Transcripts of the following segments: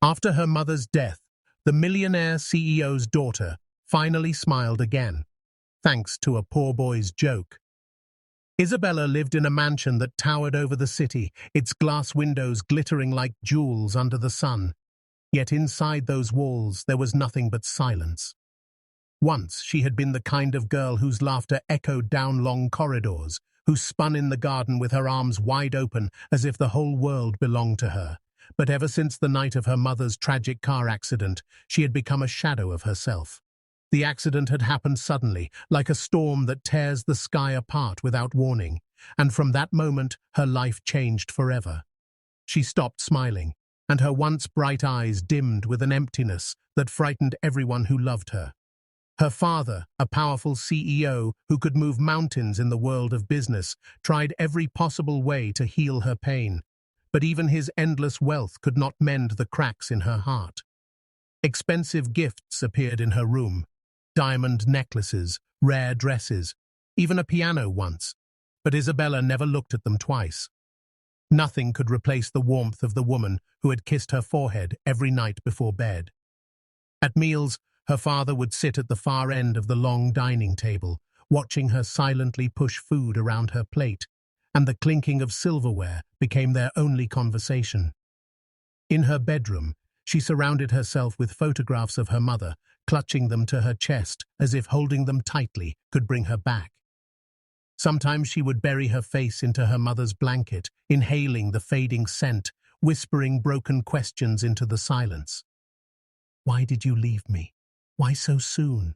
After her mother's death, the millionaire CEO's daughter finally smiled again, thanks to a poor boy's joke. Isabella lived in a mansion that towered over the city, its glass windows glittering like jewels under the sun. Yet inside those walls there was nothing but silence. Once she had been the kind of girl whose laughter echoed down long corridors, who spun in the garden with her arms wide open as if the whole world belonged to her. But ever since the night of her mother's tragic car accident, she had become a shadow of herself. The accident had happened suddenly, like a storm that tears the sky apart without warning, and from that moment her life changed forever. She stopped smiling, and her once bright eyes dimmed with an emptiness that frightened everyone who loved her. Her father, a powerful CEO who could move mountains in the world of business, tried every possible way to heal her pain, but even his endless wealth could not mend the cracks in her heart. Expensive gifts appeared in her room, diamond necklaces, rare dresses, even a piano once, but Isabella never looked at them twice. Nothing could replace the warmth of the woman who had kissed her forehead every night before bed. At meals, her father would sit at the far end of the long dining table, watching her silently push food around her plate, and the clinking of silverware became their only conversation. In her bedroom, she surrounded herself with photographs of her mother, clutching them to her chest as if holding them tightly could bring her back. Sometimes she would bury her face into her mother's blanket, inhaling the fading scent, whispering broken questions into the silence. "Why did you leave me? Why so soon?"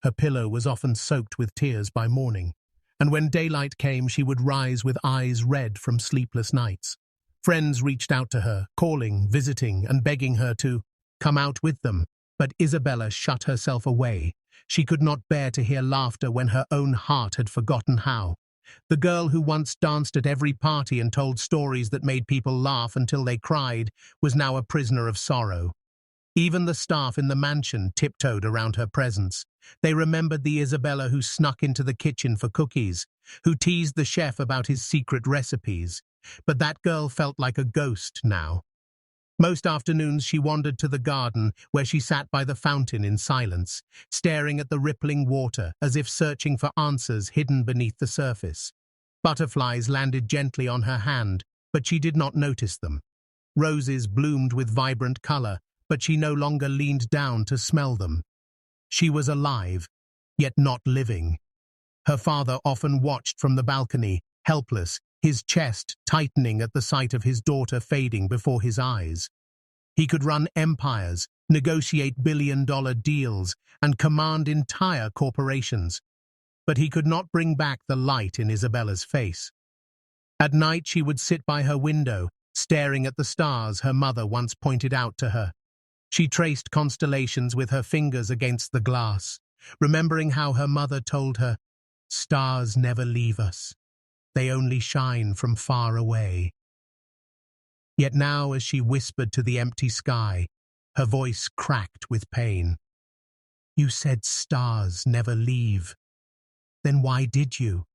Her pillow was often soaked with tears by morning, and when daylight came she would rise with eyes red from sleepless nights. Friends reached out to her, calling, visiting, and begging her to come out with them, but Isabella shut herself away. She could not bear to hear laughter when her own heart had forgotten how. The girl who once danced at every party and told stories that made people laugh until they cried was now a prisoner of sorrow. Even the staff in the mansion tiptoed around her presence. They remembered the Isabella who snuck into the kitchen for cookies, who teased the chef about his secret recipes. But that girl felt like a ghost now. Most afternoons she wandered to the garden where she sat by the fountain in silence, staring at the rippling water as if searching for answers hidden beneath the surface. Butterflies landed gently on her hand, but she did not notice them. Roses bloomed with vibrant color, but she no longer leaned down to smell them. She was alive, yet not living. Her father often watched from the balcony, helpless, his chest tightening at the sight of his daughter fading before his eyes. He could run empires, negotiate billion-dollar deals, and command entire corporations, but he could not bring back the light in Isabella's face. At night she would sit by her window, staring at the stars her mother once pointed out to her. She traced constellations with her fingers against the glass, remembering how her mother told her, "Stars never leave us. They only shine from far away." Yet now, as she whispered to the empty sky, her voice cracked with pain. "You said stars never leave. Then why did you?"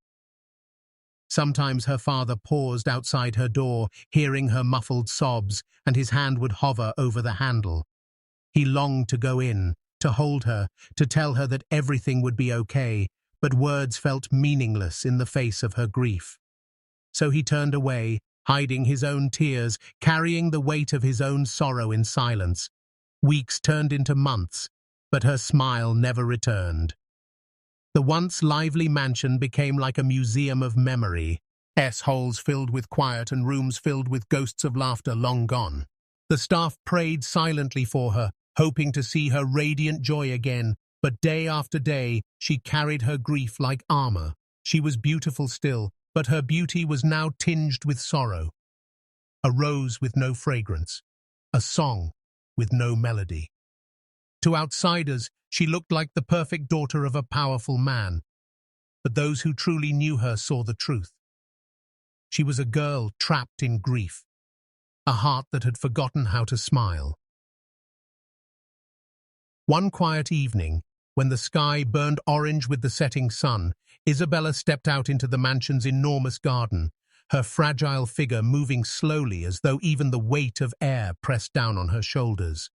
Sometimes her father paused outside her door, hearing her muffled sobs, and his hand would hover over the handle. He longed to go in, to hold her, to tell her that everything would be okay, but words felt meaningless in the face of her grief. So he turned away, hiding his own tears, carrying the weight of his own sorrow in silence. Weeks turned into months, but her smile never returned. The once lively mansion became like a museum of memory, S-holes filled with quiet and rooms filled with ghosts of laughter long gone. The staff prayed silently for her, hoping to see her radiant joy again, but day after day she carried her grief like armor. She was beautiful still, but her beauty was now tinged with sorrow. A rose with no fragrance, a song with no melody. To outsiders, she looked like the perfect daughter of a powerful man, but those who truly knew her saw the truth. She was a girl trapped in grief, a heart that had forgotten how to smile. One quiet evening, when the sky burned orange with the setting sun, Isabella stepped out into the mansion's enormous garden. her fragile figure moving slowly as though even the weight of air pressed down on her shoulders.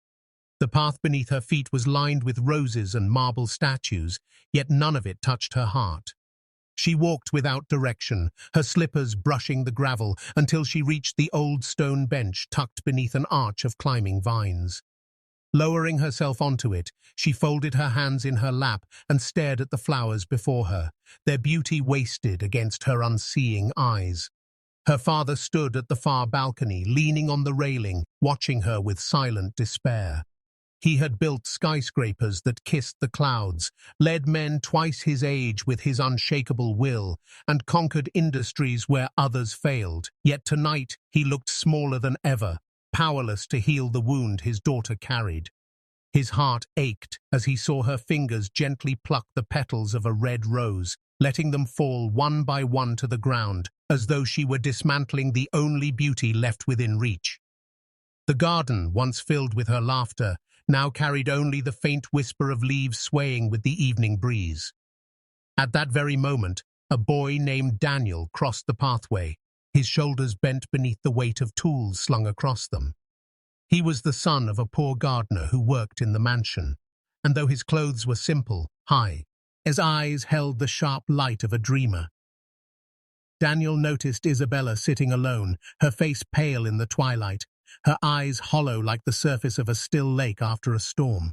The path beneath her feet was lined with roses and marble statues, yet none of it touched her heart. She walked without direction, her slippers brushing the gravel, until she reached the old stone bench tucked beneath an arch of climbing vines. Lowering herself onto it, she folded her hands in her lap and stared at the flowers before her, their beauty wasted against her unseeing eyes. Her father stood at the far balcony, leaning on the railing, watching her with silent despair. He had built skyscrapers that kissed the clouds, led men twice his age with his unshakable will, and conquered industries where others failed. Yet tonight he looked smaller than ever, powerless to heal the wound his daughter carried. His heart ached as he saw her fingers gently pluck the petals of a red rose, letting them fall one by one to the ground, as though she were dismantling the only beauty left within reach. The garden, once filled with her laughter, now carried only the faint whisper of leaves swaying with the evening breeze. At that very moment, a boy named Daniel crossed the pathway, his shoulders bent beneath the weight of tools slung across them. He was the son of a poor gardener who worked in the mansion, and though his clothes were simple, his eyes held the sharp light of a dreamer. Daniel noticed Isabella sitting alone, her face pale in the twilight, her eyes hollow like the surface of a still lake after a storm.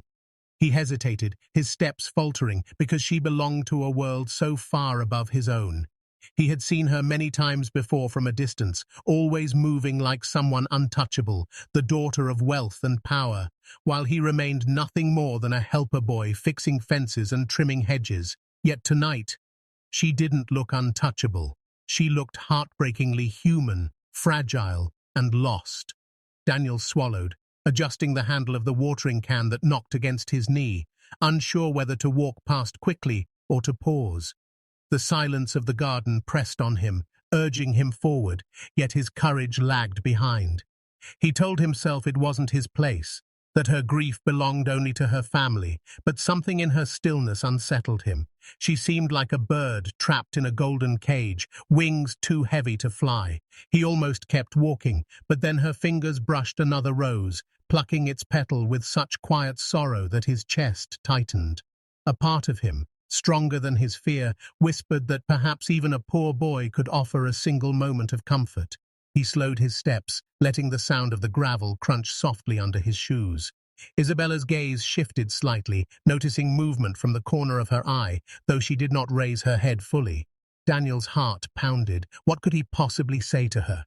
He hesitated, his steps faltering, because she belonged to a world so far above his own. He had seen her many times before from a distance, always moving like someone untouchable, the daughter of wealth and power, while he remained nothing more than a helper boy fixing fences and trimming hedges. Yet tonight, she didn't look untouchable. She looked heartbreakingly human, fragile, and lost. Daniel swallowed, adjusting the handle of the watering can that knocked against his knee, unsure whether to walk past quickly or to pause. The silence of the garden pressed on him, urging him forward, yet his courage lagged behind. He told himself it wasn't his place, that her grief belonged only to her family, but something in her stillness unsettled him. She seemed like a bird trapped in a golden cage, wings too heavy to fly. He almost kept walking, but then her fingers brushed another rose, plucking its petal with such quiet sorrow that his chest tightened. A part of him, stronger than his fear, whispered that perhaps even a poor boy could offer a single moment of comfort. He slowed his steps, letting the sound of the gravel crunch softly under his shoes. Isabella's gaze shifted slightly, noticing movement from the corner of her eye, though she did not raise her head fully. Daniel's heart pounded. What could he possibly say to her?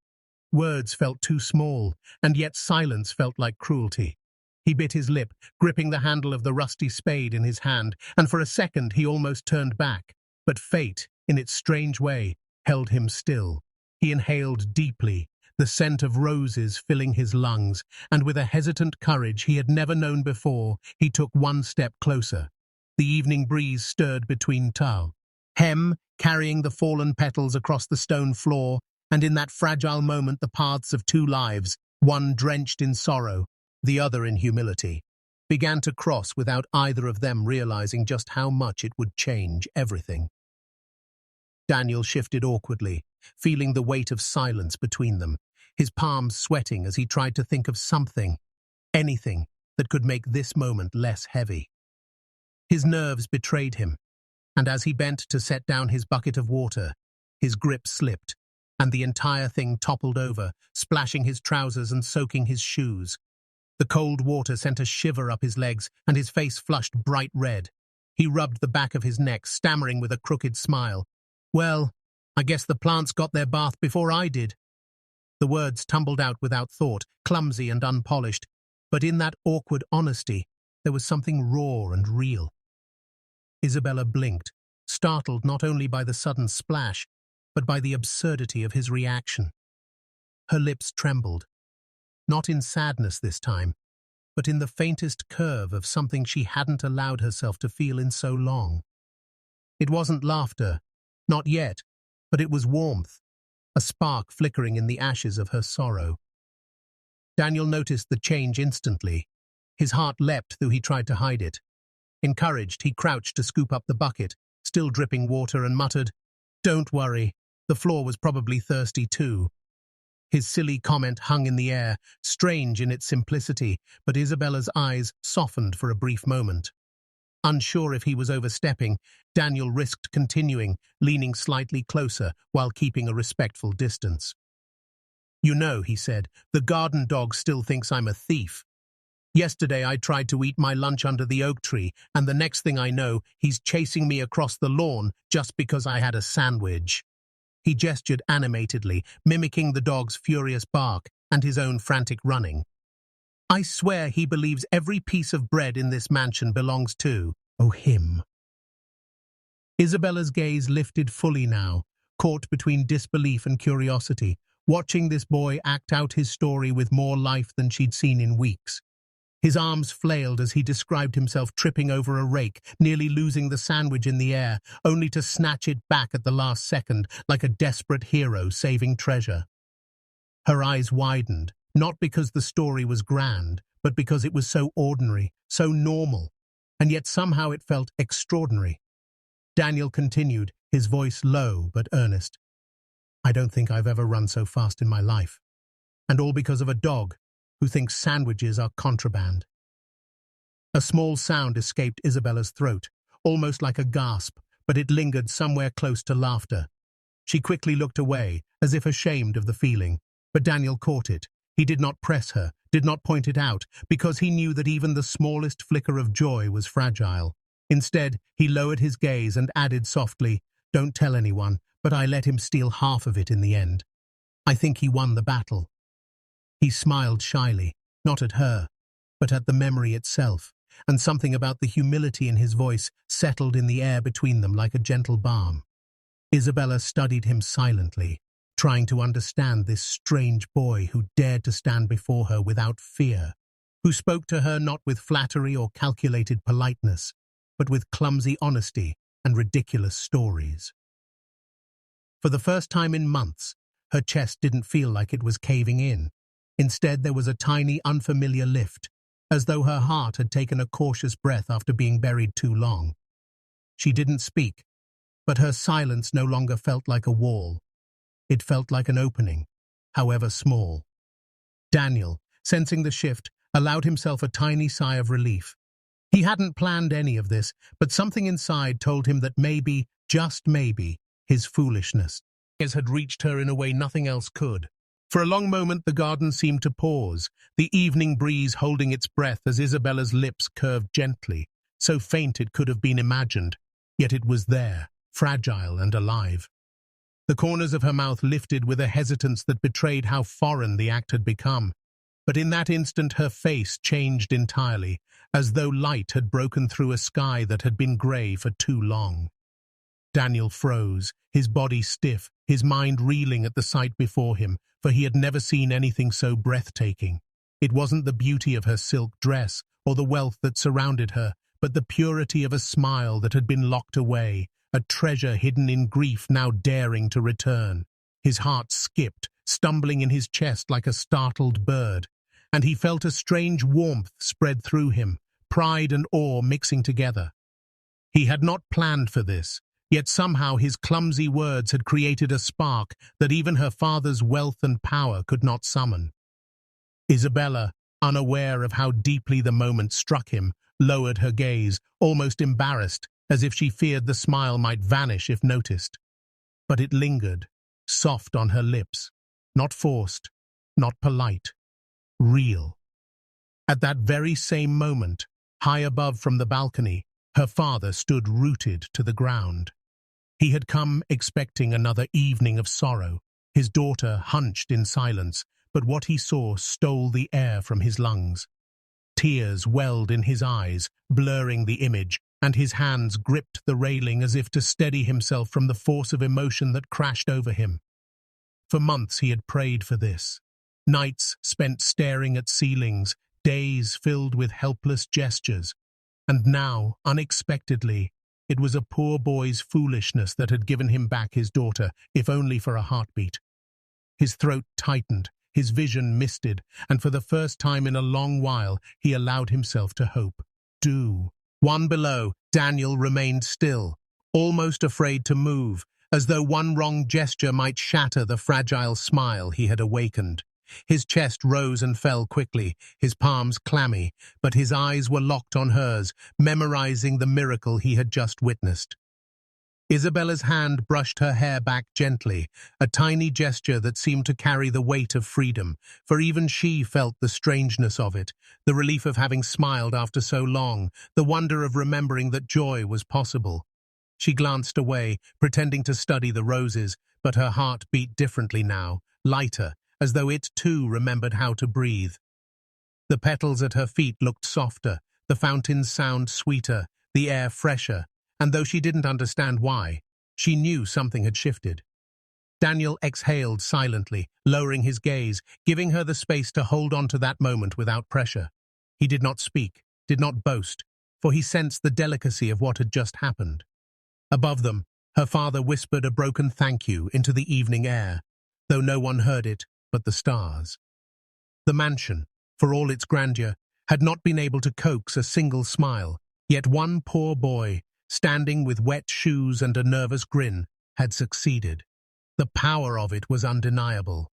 Words felt too small, and yet silence felt like cruelty. He bit his lip, gripping the handle of the rusty spade in his hand, and for a second he almost turned back. But fate, in its strange way, held him still. He inhaled deeply, the scent of roses filling his lungs, and with a hesitant courage he had never known before, he took one step closer. The evening breeze stirred between hem, carrying the fallen petals across the stone floor, and in that fragile moment the paths of two lives, one drenched in sorrow, the other in humility, began to cross without either of them realizing just how much it would change everything. Daniel shifted awkwardly, feeling the weight of silence between them, his palms sweating as he tried to think of something, anything, that could make this moment less heavy. His nerves betrayed him, and as he bent to set down his bucket of water, his grip slipped, and the entire thing toppled over, splashing his trousers and soaking his shoes. The cold water sent a shiver up his legs, and his face flushed bright red. He rubbed the back of his neck, stammering with a crooked smile. "Well, I guess the plants got their bath before I did." The words tumbled out without thought, clumsy and unpolished, but in that awkward honesty, there was something raw and real. Isabella blinked, startled not only by the sudden splash, but by the absurdity of his reaction. Her lips trembled, not in sadness this time, but in the faintest curve of something she hadn't allowed herself to feel in so long. It wasn't laughter, not yet, but it was warmth, a spark flickering in the ashes of her sorrow. Daniel noticed the change instantly. His heart leapt though he tried to hide it. Encouraged, he crouched to scoop up the bucket, still dripping water, and muttered, "Don't worry, The floor was probably thirsty too. His silly comment hung in the air, strange in its simplicity, but Isabella's eyes softened for a brief moment. Unsure if he was overstepping, Daniel risked continuing, leaning slightly closer while keeping a respectful distance. "You know," he said, "the garden dog still thinks I'm a thief. Yesterday I tried to eat my lunch under the oak tree, and the next thing I know, he's chasing me across the lawn just because I had a sandwich." He gestured animatedly, mimicking the dog's furious bark and his own frantic running. "I swear he believes every piece of bread in this mansion belongs to, him." Isabella's gaze lifted fully now, caught between disbelief and curiosity, watching this boy act out his story with more life than she'd seen in weeks. His arms flailed as he described himself tripping over a rake, nearly losing the sandwich in the air, only to snatch it back at the last second, like a desperate hero saving treasure. Her eyes widened, not because the story was grand, but because it was so ordinary, so normal, and yet somehow it felt extraordinary. Daniel continued, his voice low but earnest. "I don't think I've ever run so fast in my life. And all because of a dog who thinks sandwiches are contraband." A small sound escaped Isabella's throat, almost like a gasp, but it lingered somewhere close to laughter. She quickly looked away, as if ashamed of the feeling, but Daniel caught it. He did not press her, did not point it out, because he knew that even the smallest flicker of joy was fragile. Instead, he lowered his gaze and added softly, "Don't tell anyone, but I let him steal half of it in the end. I think he won the battle." He smiled shyly, not at her, but at the memory itself, and something about the humility in his voice settled in the air between them like a gentle balm. Isabella studied him silently, trying to understand this strange boy who dared to stand before her without fear, who spoke to her not with flattery or calculated politeness, but with clumsy honesty and ridiculous stories. For the first time in months, her chest didn't feel like it was caving in. Instead, there was a tiny, unfamiliar lift, as though her heart had taken a cautious breath after being buried too long. She didn't speak, but her silence no longer felt like a wall. It felt like an opening, however small. Daniel, sensing the shift, allowed himself a tiny sigh of relief. He hadn't planned any of this, but something inside told him that maybe, just maybe, his foolishness had reached her in a way nothing else could. For a long moment the garden seemed to pause, the evening breeze holding its breath as Isabella's lips curved gently, so faint it could have been imagined, yet it was there, fragile and alive. The corners of her mouth lifted with a hesitance that betrayed how foreign the act had become, but in that instant her face changed entirely, as though light had broken through a sky that had been grey for too long. Daniel froze, his body stiff, his mind reeling at the sight before him, for he had never seen anything so breathtaking. It wasn't the beauty of her silk dress or the wealth that surrounded her, but the purity of a smile that had been locked away, a treasure hidden in grief now daring to return. His heart skipped, stumbling in his chest like a startled bird, and he felt a strange warmth spread through him, pride and awe mixing together. He had not planned for this, yet somehow his clumsy words had created a spark that even her father's wealth and power could not summon. Isabella, unaware of how deeply the moment struck him, lowered her gaze, almost embarrassed, as if she feared the smile might vanish if noticed. But it lingered, soft on her lips, not forced, not polite, real. At that very same moment, high above from the balcony, her father stood rooted to the ground. He had come expecting another evening of sorrow, his daughter hunched in silence, but what he saw stole the air from his lungs. Tears welled in his eyes, blurring the image, and his hands gripped the railing as if to steady himself from the force of emotion that crashed over him. For months he had prayed for this. Nights spent staring at ceilings, days filled with helpless gestures. And now, unexpectedly, it was a poor boy's foolishness that had given him back his daughter, if only for a heartbeat. His throat tightened, his vision misted, and for the first time in a long while he allowed himself to hope. One below, Daniel remained still, almost afraid to move, as though one wrong gesture might shatter the fragile smile he had awakened. His chest rose and fell quickly, his palms clammy, but his eyes were locked on hers, memorizing the miracle he had just witnessed. Isabella's hand brushed her hair back gently, a tiny gesture that seemed to carry the weight of freedom, for even she felt the strangeness of it, the relief of having smiled after so long, the wonder of remembering that joy was possible. She glanced away, pretending to study the roses, but her heart beat differently now, lighter, as though it too remembered how to breathe. The petals at her feet looked softer, the fountain's sound sweeter, the air fresher, and though she didn't understand why, she knew something had shifted. Daniel exhaled silently, lowering his gaze, giving her the space to hold on to that moment without pressure. He did not speak, did not boast, for he sensed the delicacy of what had just happened. Above them, her father whispered a broken thank you into the evening air, though no one heard it but the stars. The mansion, for all its grandeur, had not been able to coax a single smile, yet one poor boy, standing with wet shoes and a nervous grin, had succeeded. The power of it was undeniable.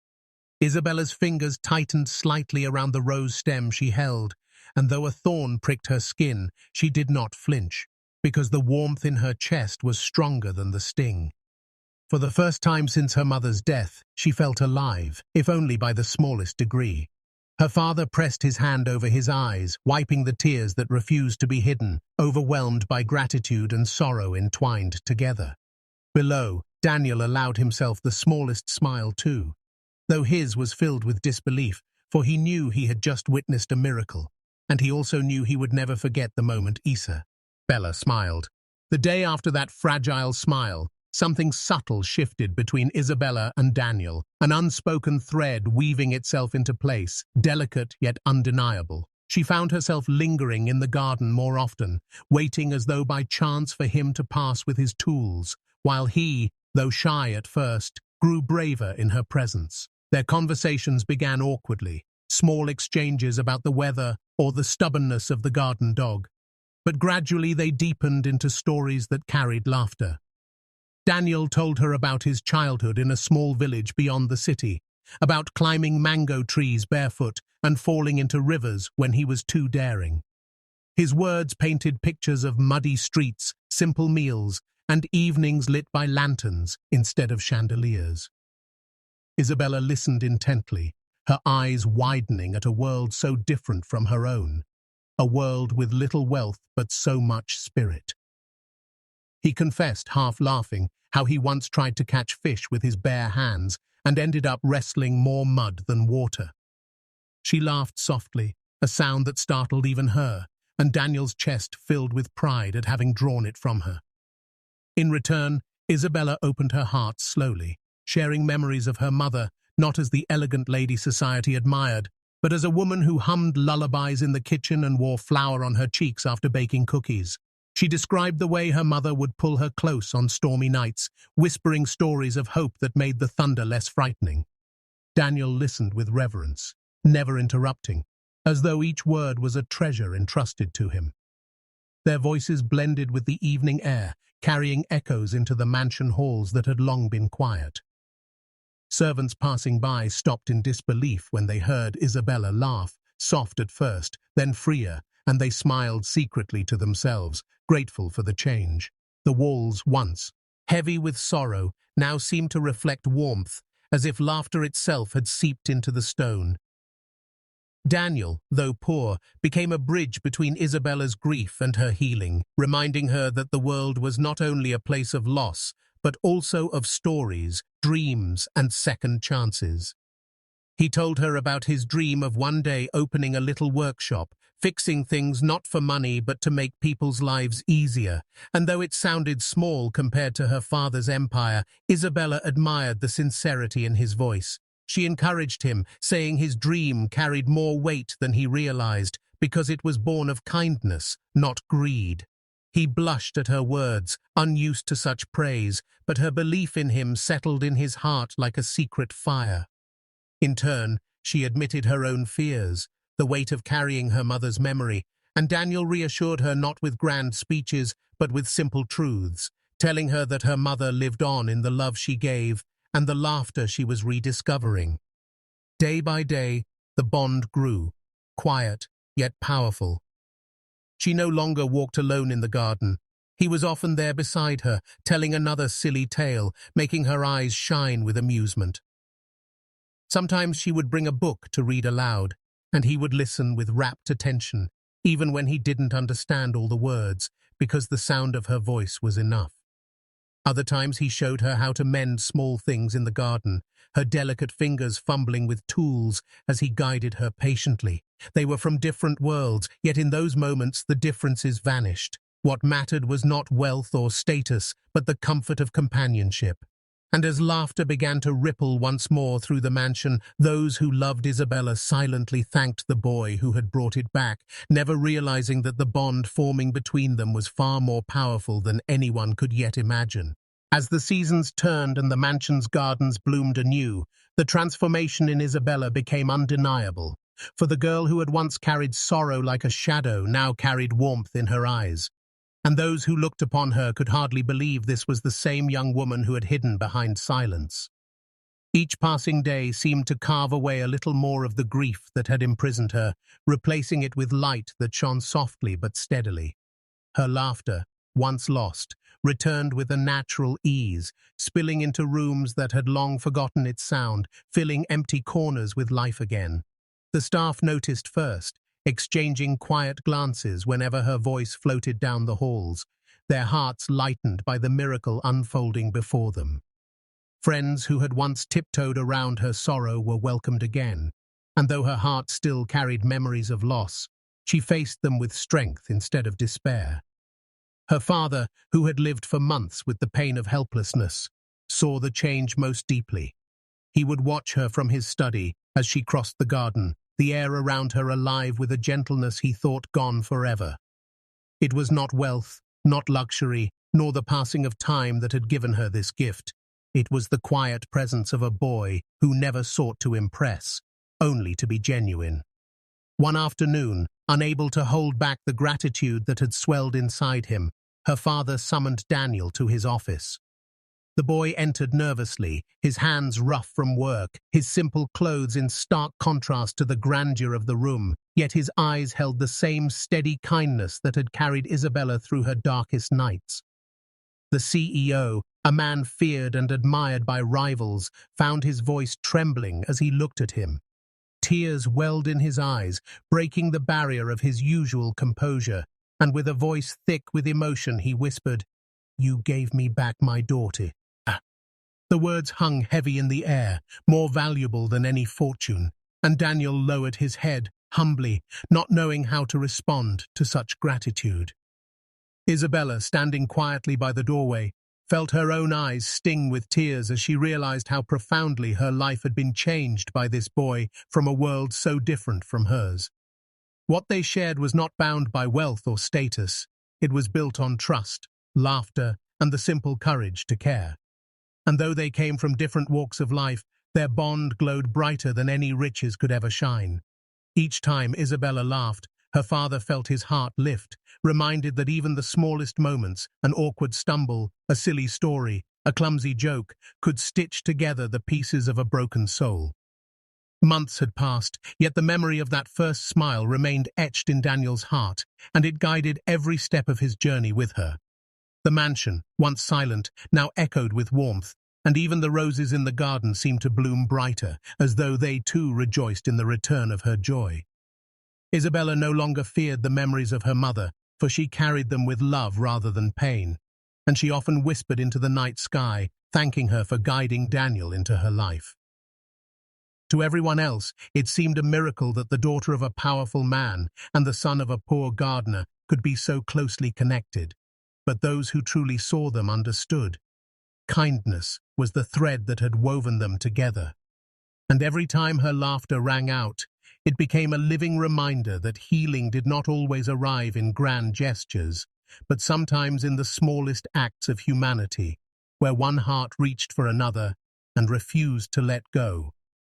Isabella's fingers tightened slightly around the rose stem she held, and though a thorn pricked her skin, she did not flinch, because the warmth in her chest was stronger than the sting. For the first time since her mother's death, she felt alive, if only by the smallest degree. Her father pressed his hand over his eyes, wiping the tears that refused to be hidden, overwhelmed by gratitude and sorrow entwined together. Below, Daniel allowed himself the smallest smile too, though his was filled with disbelief, for he knew he had just witnessed a miracle, and he also knew he would never forget the moment Isabella smiled. The day after that fragile smile, something subtle shifted between Isabella and Daniel, an unspoken thread weaving itself into place, delicate yet undeniable. She found herself lingering in the garden more often, waiting as though by chance for him to pass with his tools, while he, though shy at first, grew braver in her presence. Their conversations began awkwardly, small exchanges about the weather or the stubbornness of the garden dog, but gradually they deepened into stories that carried laughter. Daniel told her about his childhood in a small village beyond the city, about climbing mango trees barefoot and falling into rivers when he was too daring. His words painted pictures of muddy streets, simple meals, and evenings lit by lanterns instead of chandeliers. Isabella listened intently, her eyes widening at a world so different from her own, a world with little wealth but so much spirit. He confessed, half laughing, how he once tried to catch fish with his bare hands and ended up wrestling more mud than water. She laughed softly, a sound that startled even her, and Daniel's chest filled with pride at having drawn it from her. In return, Isabella opened her heart slowly, sharing memories of her mother, not as the elegant lady society admired, but as a woman who hummed lullabies in the kitchen and wore flour on her cheeks after baking cookies. She described the way her mother would pull her close on stormy nights, whispering stories of hope that made the thunder less frightening. Daniel listened with reverence, never interrupting, as though each word was a treasure entrusted to him. Their voices blended with the evening air, carrying echoes into the mansion halls that had long been quiet. Servants passing by stopped in disbelief when they heard Isabella laugh, soft at first, then freer, and they smiled secretly to themselves, grateful for the change. The walls, once heavy with sorrow, now seemed to reflect warmth, as if laughter itself had seeped into the stone. Daniel, though poor, became a bridge between Isabella's grief and her healing, reminding her that the world was not only a place of loss, but also of stories, dreams, and second chances. He told her about his dream of one day opening a little workshop, fixing things not for money but to make people's lives easier, and though it sounded small compared to her father's empire, Isabella admired the sincerity in his voice. She encouraged him, saying his dream carried more weight than he realized, because it was born of kindness, not greed. He blushed at her words, unused to such praise, but her belief in him settled in his heart like a secret fire. In turn, she admitted her own fears, the weight of carrying her mother's memory, and Daniel reassured her not with grand speeches, but with simple truths. telling her that her mother lived on in the love she gave and the laughter she was rediscovering. Day by day, the bond grew, quiet yet powerful. She no longer walked alone in the garden. He was often there beside her, telling another silly tale, making her eyes shine with amusement. Sometimes she would bring a book to read aloud, and he would listen with rapt attention, even when he didn't understand all the words, because the sound of her voice was enough. Other times he showed her how to mend small things in the garden, her delicate fingers fumbling with tools as he guided her patiently. They were from different worlds, yet in those moments the differences vanished. What mattered was not wealth or status, but the comfort of companionship. And as laughter began to ripple once more through the mansion, those who loved Isabella silently thanked the boy who had brought it back, never realizing that the bond forming between them was far more powerful than anyone could yet imagine. As the seasons turned and the mansion's gardens bloomed anew, the transformation in Isabella became undeniable, for the girl who had once carried sorrow like a shadow now carried warmth in her eyes. And those who looked upon her could hardly believe this was the same young woman who had hidden behind silence. Each passing day seemed to carve away a little more of the grief that had imprisoned her, replacing it with light that shone softly but steadily. Her laughter, once lost, returned with a natural ease, spilling into rooms that had long forgotten its sound, filling empty corners with life again. The staff noticed first, exchanging quiet glances whenever her voice floated down the halls, their hearts lightened by the miracle unfolding before them. Friends who had once tiptoed around her sorrow were welcomed again, and though her heart still carried memories of loss, she faced them with strength instead of despair. Her father, who had lived for months with the pain of helplessness, saw the change most deeply. He would watch her from his study as she crossed the garden, the air around her alive with a gentleness he thought gone forever. It was not wealth, not luxury, nor the passing of time that had given her this gift. It was the quiet presence of a boy who never sought to impress, only to be genuine. One afternoon, unable to hold back the gratitude that had swelled inside him, her father summoned Daniel to his office. The boy entered nervously, his hands rough from work, his simple clothes in stark contrast to the grandeur of the room, yet his eyes held the same steady kindness that had carried Isabella through her darkest nights. The CEO, a man feared and admired by rivals, found his voice trembling as he looked at him. Tears welled in his eyes, breaking the barrier of his usual composure, and with a voice thick with emotion he whispered, "You gave me back my daughter." The words hung heavy in the air, more valuable than any fortune, and Daniel lowered his head, humbly, not knowing how to respond to such gratitude. Isabella, standing quietly by the doorway, felt her own eyes sting with tears as she realized how profoundly her life had been changed by this boy from a world so different from hers. What they shared was not bound by wealth or status. It was built on trust, laughter, and the simple courage to care. And though they came from different walks of life, their bond glowed brighter than any riches could ever shine. Each time Isabella laughed, her father felt his heart lift, reminded that even the smallest moments, an awkward stumble, a silly story, a clumsy joke, could stitch together the pieces of a broken soul. Months had passed, yet the memory of that first smile remained etched in Daniel's heart, and it guided every step of his journey with her. The mansion, once silent, now echoed with warmth, and even the roses in the garden seemed to bloom brighter, as though they too rejoiced in the return of her joy. Isabella no longer feared the memories of her mother, for she carried them with love rather than pain, and she often whispered into the night sky, thanking her for guiding Daniel into her life. To everyone else, it seemed a miracle that the daughter of a powerful man and the son of a poor gardener could be so closely connected. But those who truly saw them understood. Kindness was the thread that had woven them together. And every time her laughter rang out, it became a living reminder that healing did not always arrive in grand gestures, but sometimes in the smallest acts of humanity, where one heart reached for another and refused to let go.